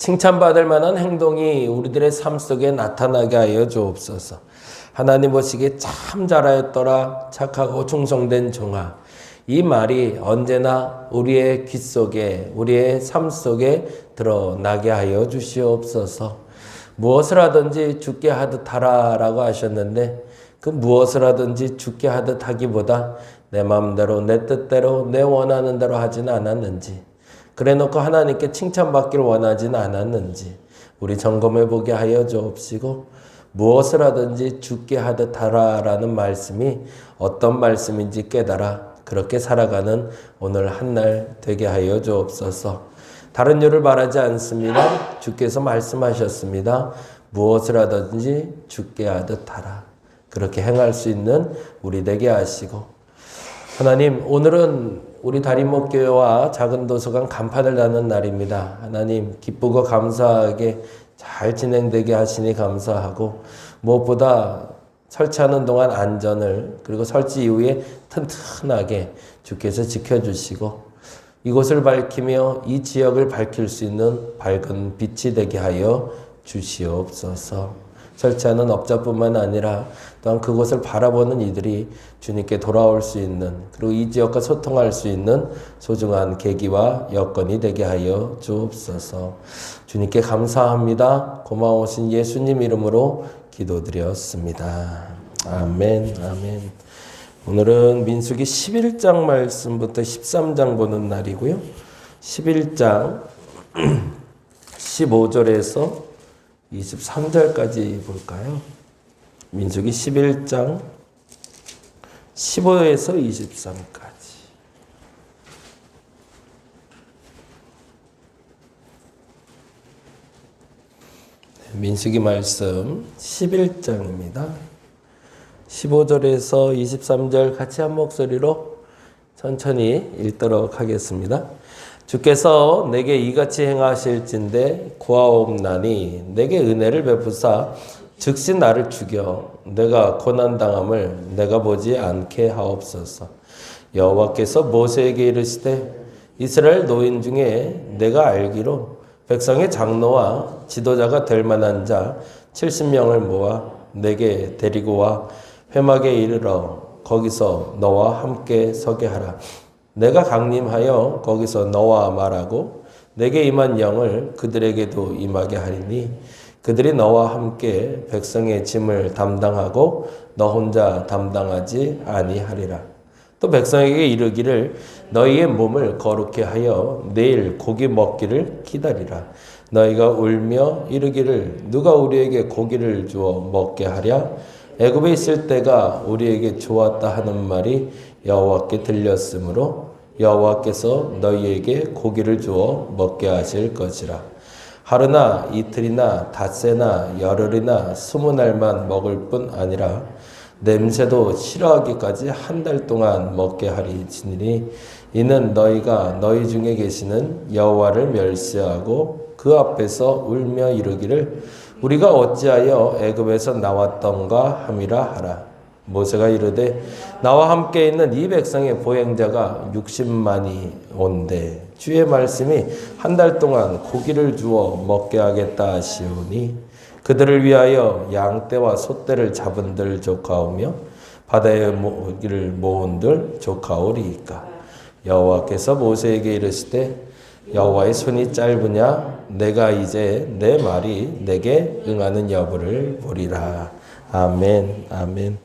칭찬받을 만한 행동이 우리들의 삶 속에 나타나게 하여 주옵소서. 하나님 보시기에 참 잘하였더라 착하고 충성된 종아. 이 말이 언제나 우리의 귀 속에 우리의 삶 속에 드러나게 하여 주시옵소서. 무엇을 하든지 죽게 하듯 하라 라고 하셨는데 그 무엇을 하든지 죽게 하듯 하기보다 내 마음대로 내 뜻대로 내 원하는 대로 하지는 않았는지, 그래 놓고 하나님께 칭찬받기를 원하지는 않았는지 우리 점검해 보게 하여 주옵시고, 무엇을 하든지 죽게 하듯 하라 라는 말씀이 어떤 말씀인지 깨달아 그렇게 살아가는 오늘 한날 되게 하여 주옵소서. 다른 이유를 말하지 않습니다. 주께서 말씀하셨습니다. 무엇을 하든지 죽게 하듯 하라. 그렇게 행할 수 있는 우리 되게 하시고, 하나님 오늘은 우리 다림목교회와 작은 도서관 간판을 다는 날입니다. 하나님 기쁘고 감사하게 잘 진행되게 하시니 감사하고, 무엇보다 설치하는 동안 안전을, 그리고 설치 이후에 튼튼하게 주께서 지켜주시고 이곳을 밝히며 이 지역을 밝힐 수 있는 밝은 빛이 되게 하여 주시옵소서. 설치하는 업자뿐만 아니라 또한 그곳을 바라보는 이들이 주님께 돌아올 수 있는, 그리고 이 지역과 소통할 수 있는 소중한 계기와 여건이 되게 하여 주옵소서. 주님께 감사합니다. 고마우신 예수님 이름으로 기도드렸습니다. 아멘, 아멘. 오늘은 민수기 11장 말씀부터 13장 보는 날이고요. 11장 15절에서 23절까지 볼까요? 민수기 11장 15에서 23까지. 민수기 말씀 11장입니다. 15절에서 23절 같이 한 목소리로 천천히 읽도록 하겠습니다. 주께서 내게 이같이 행하실진대 구하옵나니 내게 은혜를 베푸사 즉시 나를 죽여 내가 고난당함을 내가 보지 않게 하옵소서. 여호와께서 모세에게 이르시되 이스라엘 노인 중에 내가 알기로 백성의 장로와 지도자가 될 만한 자 70명을 모아 내게 데리고 와 회막에 이르러 거기서 너와 함께 서게 하라. 내가 강림하여 거기서 너와 말하고 내게 임한 영을 그들에게도 임하게 하리니 그들이 너와 함께 백성의 짐을 담당하고 너 혼자 담당하지 아니하리라. 또 백성에게 이르기를 너희의 몸을 거룩히 하여 내일 고기 먹기를 기다리라. 너희가 울며 이르기를 누가 우리에게 고기를 주어 먹게 하랴? 애굽에 있을 때가 우리에게 좋았다 하는 말이 여호와께 들렸으므로 여호와께서 너희에게 고기를 주어 먹게 하실 것이라. 하루나 이틀이나 닷새나 열흘이나 20날만 먹을 뿐 아니라 냄새도 싫어하기까지 한 달 동안 먹게 하리지니 이는 너희가 너희 중에 계시는 여호와를 멸시하고 그 앞에서 울며 이르기를 우리가 어찌하여 애굽에서 나왔던가 함이라 하라. 모세가 이르되 나와 함께 있는 이 백성의 보행자가 60만이 온대 주의 말씀이 한 달 동안 고기를 주어 먹게 하겠다 하시오니 그들을 위하여 양떼와 소떼를 잡은들 조카오며 바다에 모기를 모은들 조카오리이까. 여호와께서 모세에게 이르시되 여호와의 손이 짧으냐? 내가 이제 내 말이 내게 응하는 여부를 보리라. 아멘, 아멘.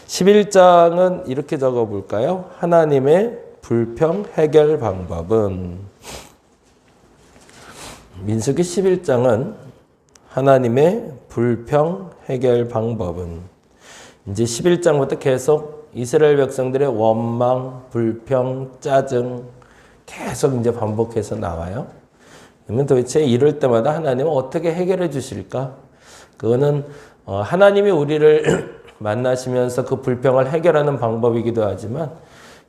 11장은 이렇게 적어볼까요? 하나님의 불평 해결 방법은, 민수기 11장은 하나님의 불평 해결 방법은, 이제 11장부터 계속 이스라엘 백성들의 원망, 불평, 짜증 계속 이제 반복해서 나와요. 그러면 도대체 이럴 때마다 하나님은 어떻게 해결해 주실까? 그거는 하나님이 우리를 만나시면서 그 불평을 해결하는 방법이기도 하지만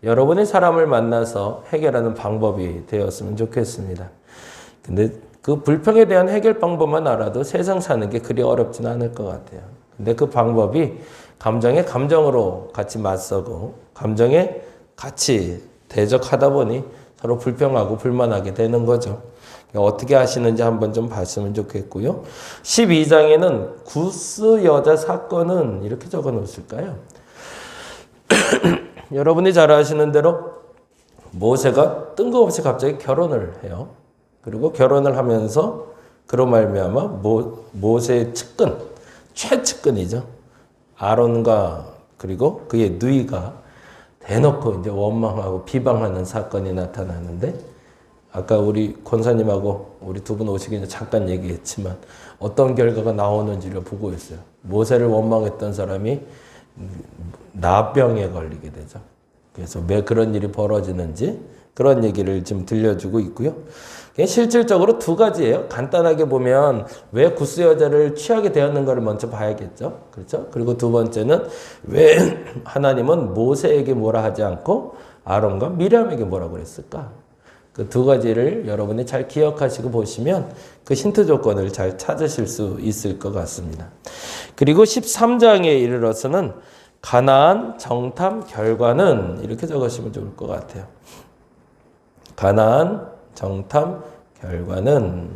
여러분이 사람을 만나서 해결하는 방법이 되었으면 좋겠습니다. 근데 그 불평에 대한 해결 방법만 알아도 세상 사는 게 그리 어렵지는 않을 것 같아요. 근데 그 방법이 감정에 감정으로 같이 맞서고 감정에 같이 대적하다 보니 서로 불평하고 불만하게 되는 거죠. 어떻게 하시는지 한번 좀 봤으면 좋겠고요. 12장에는 구스 여자 사건은 이렇게 적어 놓으실까요? 여러분이 잘 아시는 대로 모세가 뜬금없이 갑자기 결혼을 해요. 그리고 결혼을 하면서 그로 말미암아 모세의 측근, 최측근이죠. 아론과 그리고 그의 누이가 대놓고 이제 원망하고 비방하는 사건이 나타나는데, 아까 우리 권사님하고 우리 두 분 오시기 전에 잠깐 얘기했지만 어떤 결과가 나오는지를 보고 있어요. 모세를 원망했던 사람이 나병에 걸리게 되죠. 그래서 왜 그런 일이 벌어지는지 그런 얘기를 지금 들려주고 있고요. 실질적으로 두 가지예요. 간단하게 보면 왜 구스 여자를 취하게 되었는가를 먼저 봐야겠죠. 그렇죠? 그리고 두 번째는 왜 하나님은 모세에게 뭐라 하지 않고 아론과 미리암에게 뭐라고 그랬을까? 그 두 가지를 여러분이 잘 기억하시고 보시면 그 힌트 조건을 잘 찾으실 수 있을 것 같습니다. 그리고 13장에 이르러서는 가나안 정탐 결과는 이렇게 적으시면 좋을 것 같아요. 가나안 정탐 결과는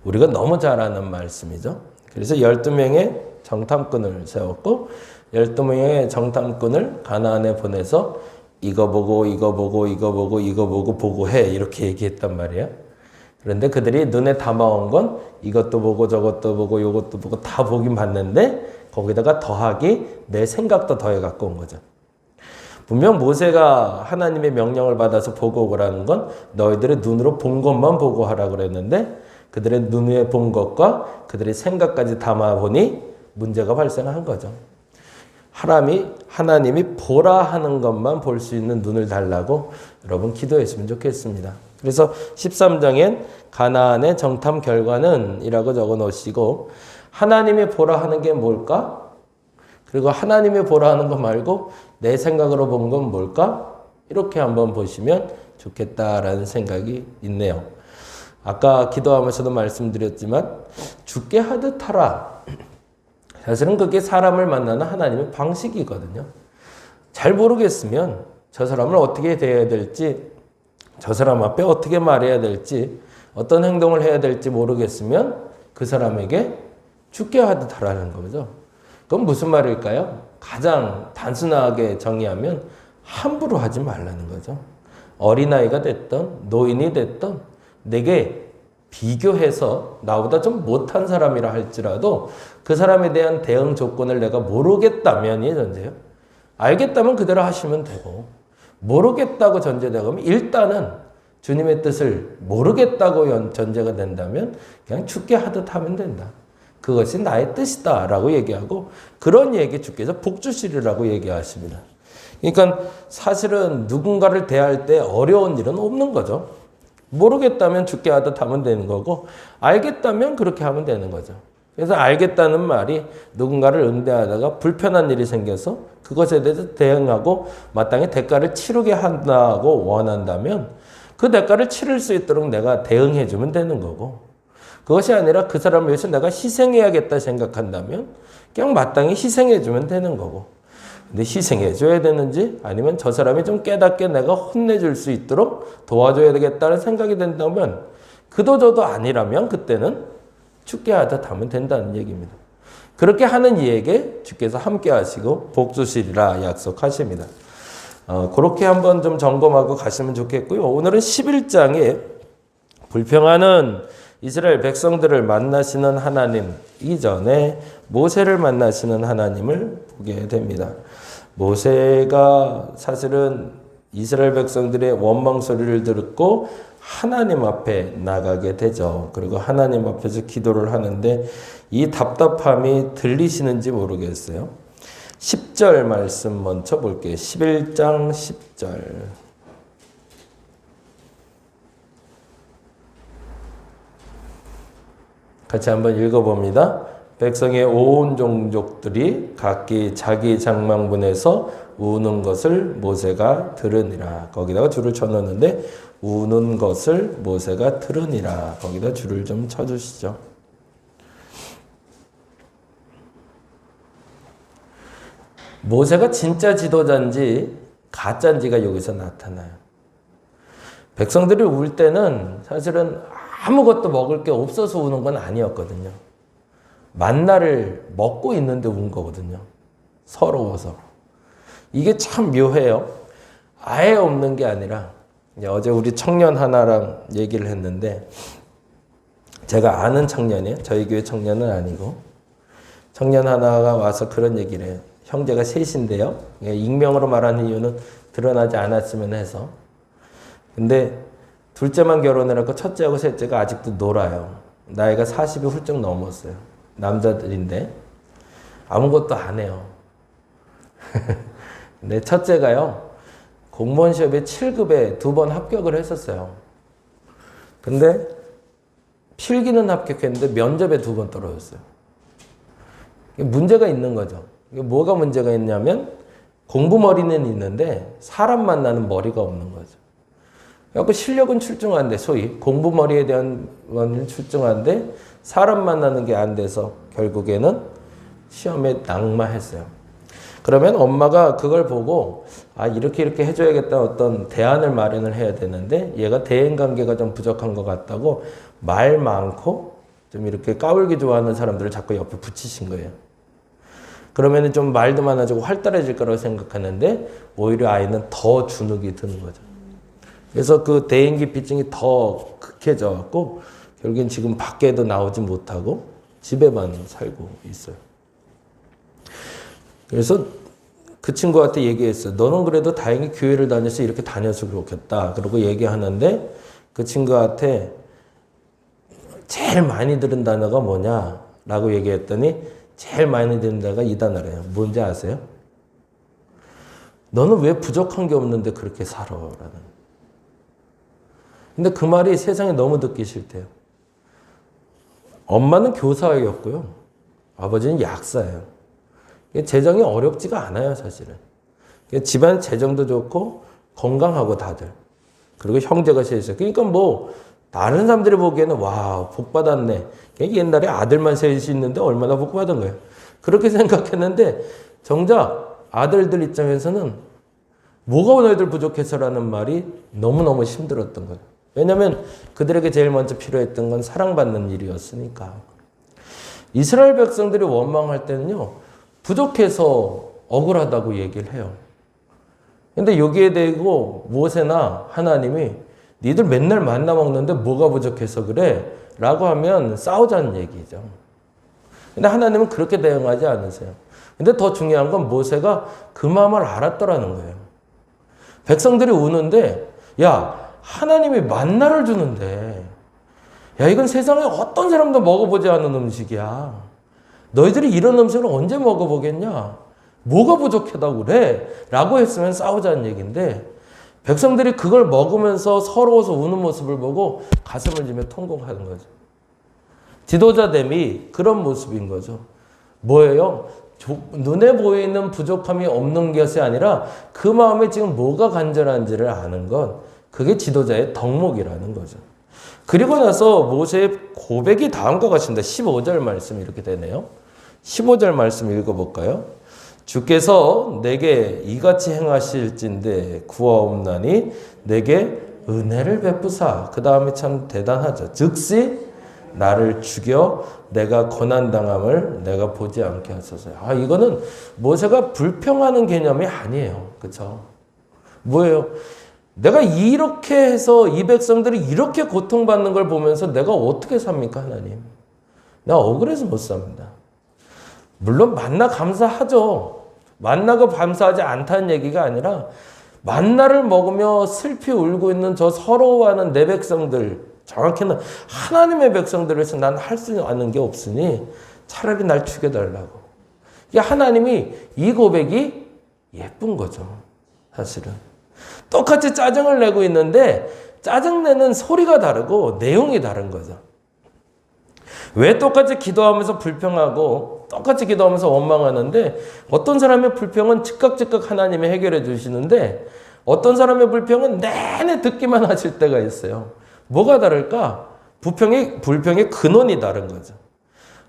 우리가 너무 잘 아는 말씀이죠. 그래서 12명의 정탐꾼을 세웠고 12명의 정탐꾼을 가나안에 보내서 이거 보고 이거 보고 이거 보고 이거 보고 보고해 이렇게 얘기했단 말이에요. 그런데 그들이 눈에 담아온 건 이것도 보고 저것도 보고 이것도 보고 다 보긴 봤는데 거기다가 더하기 내 생각도 더해 갖고 온 거죠. 분명 모세가 하나님의 명령을 받아서 보고 오라는 건 너희들의 눈으로 본 것만 보고 하라고 그랬는데 그들의 눈에 본 것과 그들의 생각까지 담아보니 문제가 발생한 거죠. 하나님이 보라 하는 것만 볼 수 있는 눈을 달라고 여러분 기도했으면 좋겠습니다. 그래서 13장엔 가나안의 정탐 결과는 이라고 적어 놓으시고 하나님이 보라 하는 게 뭘까? 그리고 하나님이 보라 하는 거 말고 내 생각으로 본 건 뭘까? 이렇게 한번 보시면 좋겠다라는 생각이 있네요. 아까 기도하면서도 말씀드렸지만 죽게 하듯 하라. 사실은 그게 사람을 만나는 하나님의 방식이거든요. 잘 모르겠으면 저 사람을 어떻게 대해야 될지, 저 사람 앞에 어떻게 말해야 될지, 어떤 행동을 해야 될지 모르겠으면 그 사람에게 죽게 하듯 하라는 거죠. 그건 무슨 말일까요? 가장 단순하게 정의하면 함부로 하지 말라는 거죠. 어린아이가 됐던 노인이 됐던 내게 비교해서 나보다 좀 못한 사람이라 할지라도 그 사람에 대한 대응 조건을 내가 모르겠다면이 전제예요. 알겠다면 그대로 하시면 되고 모르겠다고 전제되면 일단은 주님의 뜻을 모르겠다고 전제가 된다면 그냥 죽게 하듯 하면 된다. 그것이 나의 뜻이다 라고 얘기하고 그런 얘기 주께서 복 주시리라고 얘기하십니다. 그러니까 사실은 누군가를 대할 때 어려운 일은 없는 거죠. 모르겠다면 죽게 하듯 하면 되는 거고 알겠다면 그렇게 하면 되는 거죠. 그래서 알겠다는 말이 누군가를 응대하다가 불편한 일이 생겨서 그것에 대해서 대응하고 마땅히 대가를 치르게 한다고 원한다면 그 대가를 치를 수 있도록 내가 대응해 주면 되는 거고 그것이 아니라 그 사람을 위해서 내가 희생해야겠다 생각한다면 그냥 마땅히 희생해 주면 되는 거고 근데 희생해 줘야 되는지 아니면 저 사람이 좀 깨닫게 내가 혼내줄 수 있도록 도와줘야 되겠다는 생각이 된다면 그도저도 아니라면 그때는 죽게 하듯 하면 된다는 얘기입니다. 그렇게 하는 이에게 주께서 함께 하시고 복 주시리라 약속하십니다. 그렇게 한번 좀 점검하고 가시면 좋겠고요. 오늘은 11장에 불평하는 이스라엘 백성들을 만나시는 하나님 이전에 모세를 만나시는 하나님을 보게 됩니다. 모세가 사실은 이스라엘 백성들의 원망 소리를 듣고 하나님 앞에 나가게 되죠. 그리고 하나님 앞에서 기도를 하는데 이 답답함이 들리시는지 모르겠어요. 10절 말씀 먼저 볼게요. 11장 10절. 같이 한번 읽어봅니다. 백성의 온 종족들이 각기 자기 장막문에서 우는 것을 모세가 들으니라. 거기다가 줄을 쳐놓는데 우는 것을 모세가 들으니라. 거기다 줄을 좀 쳐주시죠. 모세가 진짜 지도자인지 가짜인지가 여기서 나타나요. 백성들이 울 때는 사실은 아무것도 먹을 게 없어서 우는 건 아니었거든요. 만나를 먹고 있는데 운 거거든요. 서러워서. 이게 참 묘해요. 아예 없는 게 아니라 어제 우리 청년 하나랑 얘기를 했는데 제가 아는 청년이에요. 저희 교회 청년은 아니고 청년 하나가 와서 그런 얘기를 해요. 형제가 셋인데요. 익명으로 말하는 이유는 드러나지 않았으면 해서. 근데 둘째만 결혼해놓고 첫째하고 셋째가 아직도 놀아요. 나이가 40이 훌쩍 넘었어요. 남자들인데 아무것도 안 해요. 근데 첫째가요. 공무원 시험에 7급에 2번 합격을 했었어요. 근데 필기는 합격했는데 면접에 2번 떨어졌어요. 문제가 있는 거죠. 뭐가 문제가 있냐면 공부머리는 있는데 사람 만나는 머리가 없는 거죠. 그래서 실력은 출중한데 소위 공부머리에 대한 건 출중한데 사람 만나는 게 안 돼서 결국에는 시험에 낙마했어요. 그러면 엄마가 그걸 보고 이렇게 해줘야겠다 어떤 대안을 마련을 해야 되는데 얘가 대인관계가 좀 부족한 것 같다고 말 많고 좀 이렇게 까불기 좋아하는 사람들을 자꾸 옆에 붙이신 거예요. 그러면 좀 말도 많아지고 활달해질 거라고 생각하는데 오히려 아이는 더 주눅이 드는 거죠. 그래서 그 대인기피증이 더 극해져 갖고 결국엔 지금 밖에도 나오지 못하고 집에만 살고 있어요. 그래서 그 친구한테 얘기했어요. 너는 그래도 다행히 교회를 다녀서 이렇게 다녀서 그렇겠다. 그러고 얘기하는데 그 친구한테 제일 많이 들은 단어가 뭐냐? 라고 얘기했더니 제일 많이 듣는 데가 이 단어래요. 뭔지 아세요? 너는 왜 부족한 게 없는데 그렇게 살아? 라는. 근데 그 말이 세상에 너무 듣기 싫대요. 엄마는 교사였고요. 아버지는 약사예요. 재정이 어렵지가 않아요, 사실은. 집안 재정도 좋고 건강하고 다들. 그리고 형제가 셋 있어요. 그러니까 뭐 다른 사람들이 보기에는 와, 복 받았네. 옛날에 아들만 셋이 있는데 얼마나 복 받은 거예요. 그렇게 생각했는데 정작 아들들 입장에서는 뭐가 너희들 부족해서라는 말이 너무너무 힘들었던 거예요. 왜냐하면 그들에게 제일 먼저 필요했던 건 사랑받는 일이었으니까. 이스라엘 백성들이 원망할 때는요. 부족해서 억울하다고 얘기를 해요. 근데 여기에 대고 모세나 하나님이 니들 맨날 만나 먹는데 뭐가 부족해서 그래? 라고 하면 싸우자는 얘기죠. 근데 하나님은 그렇게 대응하지 않으세요. 근데 더 중요한 건 모세가 그 마음을 알았더라는 거예요. 백성들이 우는데 야 하나님이 만나를 주는데 야 이건 세상에 어떤 사람도 먹어보지 않은 음식이야. 너희들이 이런 음식을 언제 먹어보겠냐? 뭐가 부족하다고 그래? 라고 했으면 싸우자는 얘기인데 백성들이 그걸 먹으면서 서러워서 우는 모습을 보고 가슴을 지며 통곡하는 거죠. 지도자됨이 그런 모습인 거죠. 뭐예요? 눈에 보이는 부족함이 없는 것이 아니라 그 마음에 지금 뭐가 간절한지를 아는 건 그게 지도자의 덕목이라는 거죠. 그리고 나서 모세의 고백이 다음과 같습니다. 15절 말씀 이렇게 되네요. 15절 말씀 읽어볼까요? 주께서 내게 이같이 행하실진대 구하옵나니 내게 은혜를 베푸사. 그 다음에 참 대단하죠. 즉시 나를 죽여 내가 고난당함을 내가 보지 않게 하소서. 이거는 모세가 불평하는 개념이 아니에요. 그렇죠? 뭐예요? 내가 이렇게 해서 이 백성들이 이렇게 고통받는 걸 보면서 내가 어떻게 삽니까, 하나님? 나 억울해서 못 삽니다. 물론 만나 감사하죠. 만나고 감사하지 않다는 얘기가 아니라 만나를 먹으며 슬피 울고 있는 저 서러워하는 내 백성들, 정확히는 하나님의 백성들을 위해서 난 할 수 있는 게 없으니 차라리 날 죽여달라고. 하나님이 이 고백이 예쁜 거죠. 사실은. 똑같이 짜증을 내고 있는데 짜증내는 소리가 다르고 내용이 다른 거죠. 왜 똑같이 기도하면서 불평하고 똑같이 기도하면서 원망하는데 어떤 사람의 불평은 즉각 하나님이 해결해 주시는데 어떤 사람의 불평은 내내 듣기만 하실 때가 있어요. 뭐가 다를까? 불평의 근원이 다른 거죠.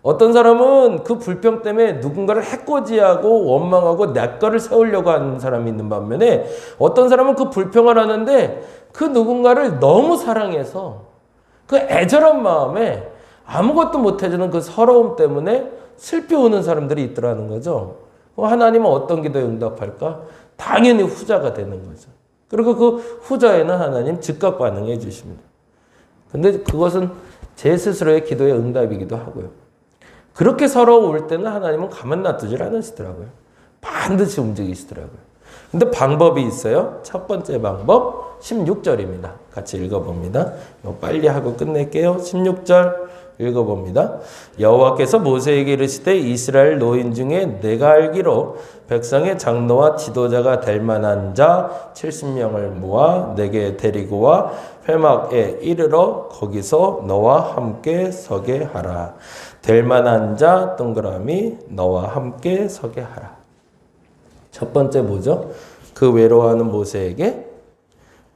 어떤 사람은 그 불평 때문에 누군가를 해코지하고 원망하고 내 거를 세우려고 하는 사람이 있는 반면에 어떤 사람은 그 불평을 하는데 그 누군가를 너무 사랑해서 그 애절한 마음에 아무것도 못해주는 그 서러움 때문에 슬피 우는 사람들이 있더라는 거죠. 하나님은 어떤 기도에 응답할까? 당연히 후자가 되는 거죠. 그리고 그 후자에는 하나님 즉각 반응해 주십니다. 근데 그것은 제 스스로의 기도의 응답이기도 하고요. 그렇게 서러울 때는 하나님은 가만 놔두질 않으시더라고요. 반드시 움직이시더라고요. 근데 방법이 있어요. 첫 번째 방법 16절입니다. 같이 읽어봅니다. 빨리 하고 끝낼게요. 16절 읽어봅니다. 여호와께서 모세에게 이르시되 이스라엘 노인 중에 내가 알기로 백성의 장로와 지도자가 될 만한 자 70명을 모아 내게 데리고 와 회막에 이르러 거기서 너와 함께 서게 하라. 될 만한 자 동그라미 너와 함께 서게 하라. 첫 번째 뭐죠? 그 외로워하는 모세에게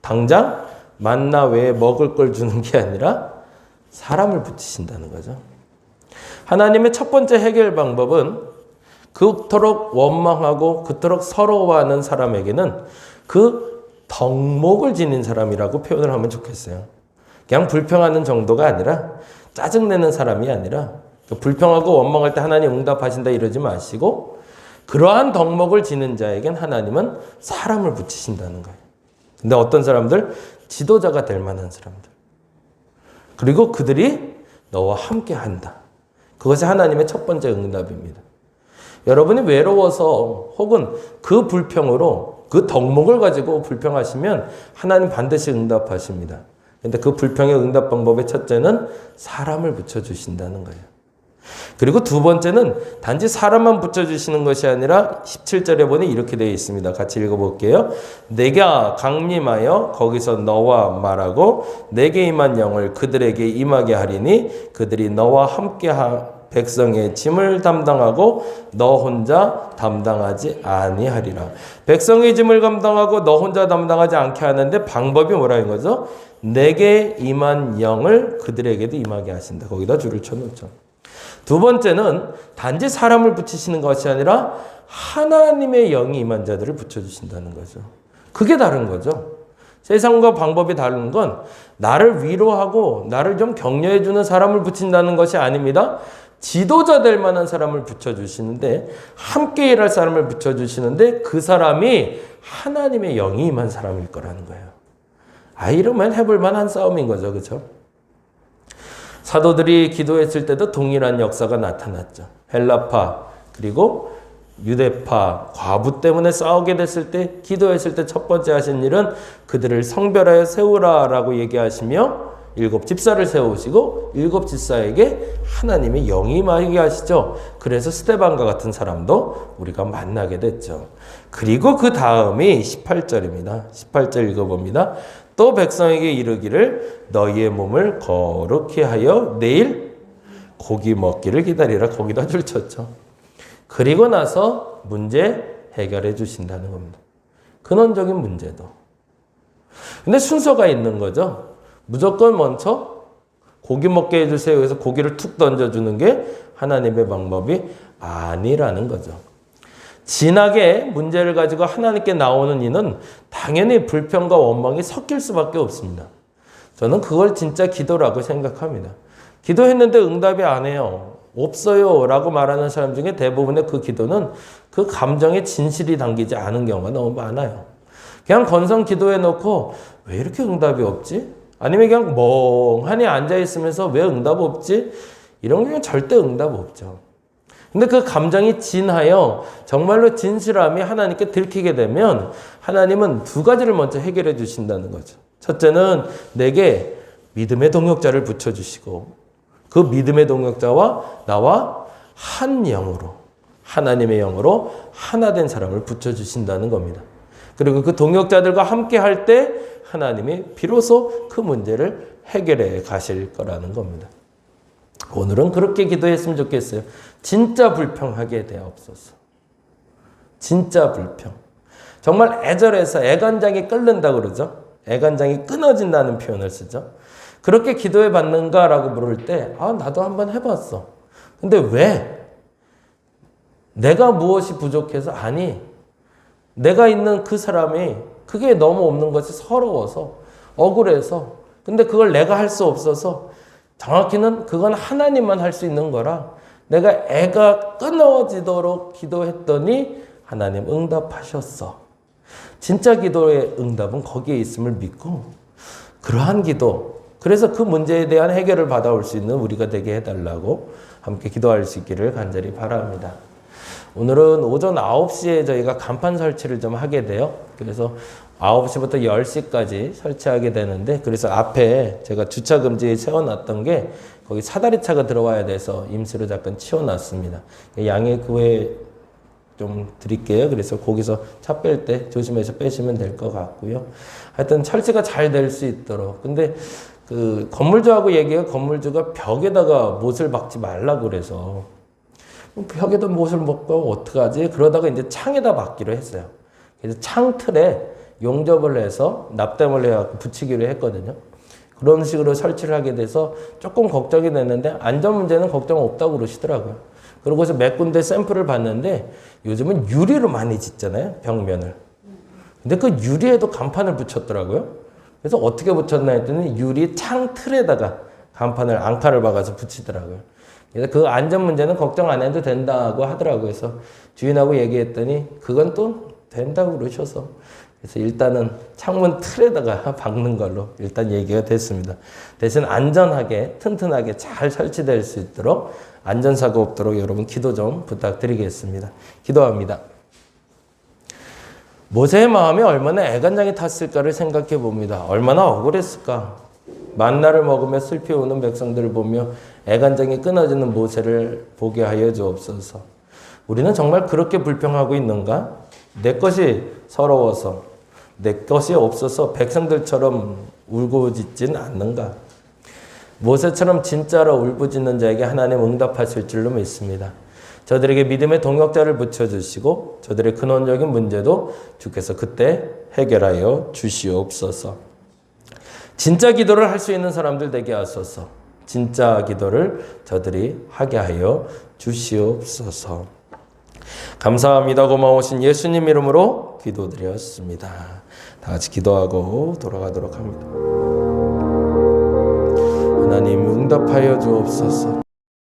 당장 만나 외에 먹을 걸 주는 게 아니라 사람을 붙이신다는 거죠. 하나님의 첫 번째 해결 방법은 그토록 원망하고 그토록 서러워하는 사람에게는 그 덕목을 지닌 사람이라고 표현을 하면 좋겠어요. 그냥 불평하는 정도가 아니라 짜증내는 사람이 아니라 불평하고 원망할 때 하나님 응답하신다 이러지 마시고 그러한 덕목을 지닌 자에겐 하나님은 사람을 붙이신다는 거예요. 근데 어떤 사람들? 지도자가 될 만한 사람들. 그리고 그들이 너와 함께 한다. 그것이 하나님의 첫 번째 응답입니다. 여러분이 외로워서 혹은 그 불평으로 그 덕목을 가지고 불평하시면 하나님 반드시 응답하십니다. 그런데 그 불평의 응답 방법의 첫째는 사람을 붙여주신다는 거예요. 그리고 두 번째는 단지 사람만 붙여주시는 것이 아니라 17절에 보니 이렇게 되어 있습니다. 같이 읽어볼게요. 내가 강림하여 거기서 너와 말하고 내게 임한 영을 그들에게 임하게 하리니 그들이 너와 함께 백성의 짐을 담당하고 너 혼자 담당하지 아니하리라. 백성의 짐을 감당하고 너 혼자 담당하지 않게 하는데 방법이 뭐라는 거죠? 내게 임한 영을 그들에게도 임하게 하신다. 거기다 줄을 쳐놓죠. 두 번째는 단지 사람을 붙이시는 것이 아니라 하나님의 영이 임한 자들을 붙여주신다는 거죠. 그게 다른 거죠. 세상과 방법이 다른 건 나를 위로하고 나를 좀 격려해주는 사람을 붙인다는 것이 아닙니다. 지도자 될 만한 사람을 붙여주시는데 함께 일할 사람을 붙여주시는데 그 사람이 하나님의 영이 임한 사람일 거라는 거예요. 이러면 해볼 만한 싸움인 거죠. 그렇죠? 사도들이 기도했을 때도 동일한 역사가 나타났죠. 헬라파 그리고 유대파 과부 때문에 싸우게 됐을 때 기도했을 때 첫 번째 하신 일은 그들을 성별하여 세우라라고 얘기하시며 7 집사를 세우시고 7 집사에게 하나님의 영이 임하게 하시죠. 그래서 스데반과 같은 사람도 우리가 만나게 됐죠. 그리고 그 다음이 18절입니다. 18절 읽어봅니다. 또 백성에게 이르기를 너희의 몸을 거룩히 하여 내일 고기 먹기를 기다리라. 거기다 줄 쳤죠. 그리고 나서 문제 해결해 주신다는 겁니다. 근원적인 문제도. 근데 순서가 있는 거죠. 무조건 먼저 고기 먹게 해주세요. 그래서 고기를 툭 던져주는 게 하나님의 방법이 아니라는 거죠. 진하게 문제를 가지고 하나님께 나오는 이는 당연히 불평과 원망이 섞일 수밖에 없습니다. 저는 그걸 진짜 기도라고 생각합니다. 기도했는데 응답이 안 해요. 없어요 라고 말하는 사람 중에 대부분의 그 기도는 그 감정에 진실이 담기지 않은 경우가 너무 많아요. 그냥 건성 기도해 놓고 왜 이렇게 응답이 없지? 아니면 그냥 멍하니 앉아있으면서 왜 응답 없지? 이런 게 절대 응답 없죠. 근데 그 감정이 진하여 정말로 진실함이 하나님께 들키게 되면 하나님은 두 가지를 먼저 해결해 주신다는 거죠. 첫째는 내게 믿음의 동역자를 붙여주시고 그 믿음의 동역자와 나와 한 영으로 하나님의 영으로 하나 된 사람을 붙여주신다는 겁니다. 그리고 그 동역자들과 함께 할 때 하나님이 비로소 그 문제를 해결해 가실 거라는 겁니다. 오늘은 그렇게 기도했으면 좋겠어요. 진짜 불평하게 되옵소서. 진짜 불평. 정말 애절해서 애간장이 끓는다고 그러죠. 애간장이 끊어진다는 표현을 쓰죠. 그렇게 기도해 봤는가라고 물을 때 나도 한번 해봤어. 근데 왜? 내가 무엇이 부족해서? 아니, 내가 있는 그 사람이 그게 너무 없는 것이 서러워서 억울해서 근데 그걸 내가 할 수 없어서 정확히는 그건 하나님만 할 수 있는 거라 내가 애가 끊어지도록 기도했더니 하나님 응답하셨어. 진짜 기도의 응답은 거기에 있음을 믿고 그러한 기도, 그래서 그 문제에 대한 해결을 받아올 수 있는 우리가 되게 해달라고 함께 기도할 수 있기를 간절히 바랍니다. 오늘은 오전 9시에 저희가 간판 설치를 좀 하게 돼요. 그래서 9시부터 10시까지 설치하게 되는데, 그래서 앞에 제가 주차 금지에 세워놨던 게 거기 사다리차가 들어와야 돼서 임시로 잠깐 치워놨습니다. 양해 구애 좀 드릴게요. 그래서 거기서 차 뺄 때 조심해서 빼시면 될 것 같고요. 하여튼 설치가 잘 될 수 있도록. 근데 그 건물주하고 얘기해요. 건물주가 벽에다가 못을 박지 말라고 그래서 벽에다 못을 먹고 어떡하지? 그러다가 이제 창에다 박기로 했어요. 그래서 창 틀에 용접을 해서 납땜을 해갖고 붙이기로 했거든요. 그런 식으로 설치를 하게 돼서 조금 걱정이 됐는데 안전 문제는 걱정 없다고 그러시더라고요. 그러고서 몇 군데 샘플을 봤는데 요즘은 유리로 많이 짓잖아요, 벽면을. 근데 그 유리에도 간판을 붙였더라고요. 그래서 어떻게 붙였나 했더니 유리 창 틀에다가 간판을 앙카를 박아서 붙이더라고요. 그래서 그 안전 문제는 걱정 안 해도 된다고 하더라고요. 그래서 주인하고 얘기했더니 그건 또 된다고 그러셔서, 그래서 일단은 창문 틀에다가 박는 걸로 일단 얘기가 됐습니다. 대신 안전하게 튼튼하게 잘 설치될 수 있도록 안전사고 없도록 여러분 기도 좀 부탁드리겠습니다. 기도합니다. 모세의 마음에 얼마나 애간장이 탔을까를 생각해 봅니다. 얼마나 억울했을까. 만나를 먹으며 슬피우는 백성들을 보며 애간장이 끊어지는 모세를 보게 하여 주옵소서. 우리는 정말 그렇게 불평하고 있는가? 내 것이 서러워서, 내 것이 없어서 백성들처럼 울고짖진 않는가? 모세처럼 진짜로 울부짖는 자에게 하나님 응답하실 줄로 믿습니다. 저들에게 믿음의 동역자를 붙여주시고 저들의 근원적인 문제도 주께서 그때 해결하여 주시옵소서. 진짜 기도를 할 수 있는 사람들 되게 하소서. 진짜 기도를 저들이 하게 하여 주시옵소서. 감사합니다. 고마우신 예수님 이름으로 기도드렸습니다. 다 같이 기도하고 돌아가도록 합니다. 하나님 응답하여 주옵소서.